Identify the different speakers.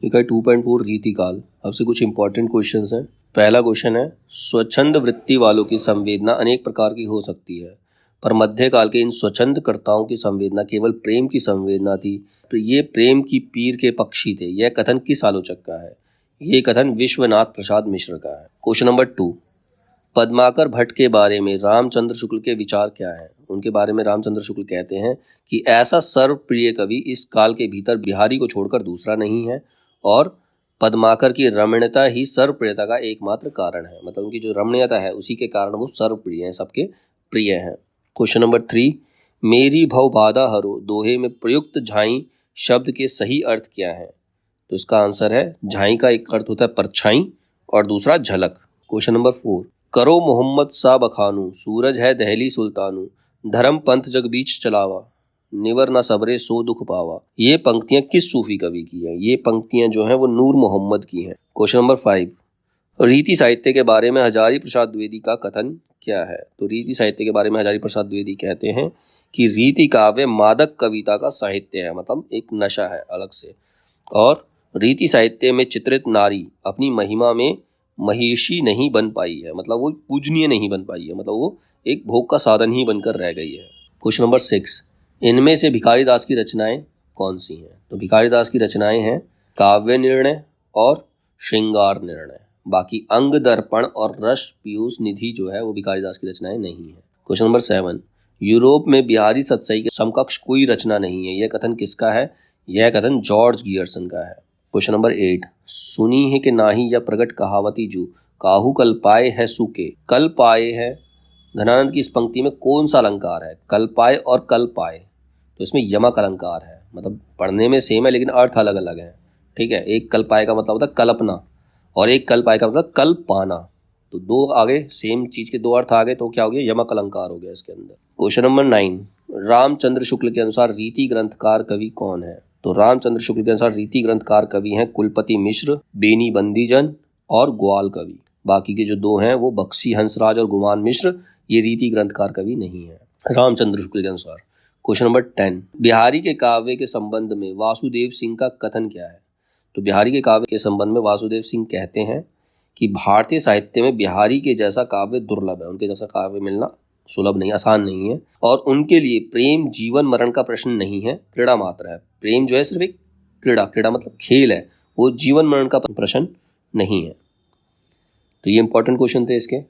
Speaker 1: इकाई 2.4 रीतिकाल। आपसे कुछ इंपॉर्टेंट क्वेश्चंस हैं। पहला क्वेश्चन है, स्वच्छंद वृत्ति वालों की संवेदना अनेक प्रकार की हो सकती है, पर मध्यकाल के इन स्वच्छंद कर्ताओं की संवेदना केवल प्रेम की संवेदना थी। तो ये प्रेम की पीर के पक्षी थे। यह कथन किस आलोचक का है? ये कथन विश्वनाथ प्रसाद मिश्र का है। क्वेश्चन नंबर 2, पद्माकर भट्ट के बारे में रामचंद्र शुक्ल के विचार क्या हैं? उनके बारे में रामचंद्र शुक्ल कहते हैं कि ऐसा सर्वप्रिय कवि इस काल के भीतर बिहारी को छोड़कर दूसरा नहीं है, और पद्माकर की रमणीयता ही सर्वप्रियता का एकमात्र कारण है। मतलब उनकी जो रमणीयता है उसी के कारण वो सर्वप्रिय हैं, सबके प्रिय हैं। क्वेश्चन नंबर 3, मेरी भव बाधा हरो दोहे में प्रयुक्त झाई शब्द के सही अर्थ क्या है? तो इसका आंसर है, झाई का एक अर्थ होता है परछाई और दूसरा झलक। क्वेश्चन नंबर 4, करो मोहम्मद सा बखानू सूरज है दहली सुल्तानू धर्म पंथ जग बीच चलावा निवर न सबरे सो दुख पावा। ये पंक्तियां किस सूफी कवि की हैं? ये पंक्तियां जो हैं वो नूर मोहम्मद की हैं। क्वेश्चन नंबर 5, रीति साहित्य के बारे में हजारी प्रसाद द्विवेदी का कथन क्या है? तो रीति साहित्य के बारे में हजारी प्रसाद द्विवेदी कहते हैं कि रीति काव्य मादक कविता का साहित्य है, मतलब एक नशा है अलग से, और रीति साहित्य में चित्रित नारी अपनी महिमा में महिषी नहीं बन पाई है, मतलब वो पूजनीय नहीं बन पाई है, मतलब वो एक भोग का साधन ही बनकर रह गई है। क्वेश्चन नंबर 6, इनमें से भिखारी दास की रचनाएं कौन सी हैं? तो भिखारी दास की रचनाएं हैं काव्य निर्णय और श्रृंगार निर्णय। बाकी अंग दर्पण और रस पीयूष निधि जो है वो भिखारी दास की रचनाएं नहीं है। क्वेश्चन नंबर 7, यूरोप में बिहारी सत्सई के समकक्ष कोई रचना नहीं है। यह कथन किसका है? यह कथन जॉर्ज गियर्सन का है। क्वेश्चन नंबर 8, सुनी है कि नाही या प्रगट कहावती जू काहू कल पाए है सूके कल पाए है। धनानंद की इस पंक्ति में कौन सा अलंकार है? कल पाए और कल पाए। तो इसमें यमक अलंकार है, मतलब पढ़ने में सेम है लेकिन अर्थ अलग अलग है। ठीक है, एक कल पाए का मतलब होता है कल्पना और एक कल पाए का मतलब कल पाना। तो दो आगे सेम चीज के दो अर्थ आ गए तो क्या हो गया? यमक अलंकार हो गया इसके अंदर। क्वेश्चन नंबर 9, रामचंद्र शुक्ल के अनुसार रीति ग्रंथकार कवि कौन है? तो रामचंद्र शुक्ल के अनुसार रीति ग्रंथकार कवि हैं कुलपति मिश्र, बेनी बंदीजन और ग्वाल कवि। बाकी के जो दो हैं वो बख्शी हंसराज और गुमान मिश्र, ये रीति ग्रंथकार कवि नहीं है रामचंद्र शुक्ल के अनुसार। क्वेश्चन नंबर 10, बिहारी के काव्य के संबंध में वासुदेव सिंह का कथन क्या है? तो बिहारी के काव्य के संबंध में वासुदेव सिंह कहते हैं कि भारतीय साहित्य में बिहारी के जैसा काव्य दुर्लभ है, उनके जैसा काव्य मिलना सुलभ नहीं, आसान नहीं है, और उनके लिए प्रेम जीवन मरण का प्रश्न नहीं है, क्रीड़ा मात्र है। प्रेम जो है सिर्फ एक क्रीड़ा मतलब खेल है, वो जीवन मरण का प्रश्न नहीं है। तो ये इंपॉर्टेंट क्वेश्चन थे इसके।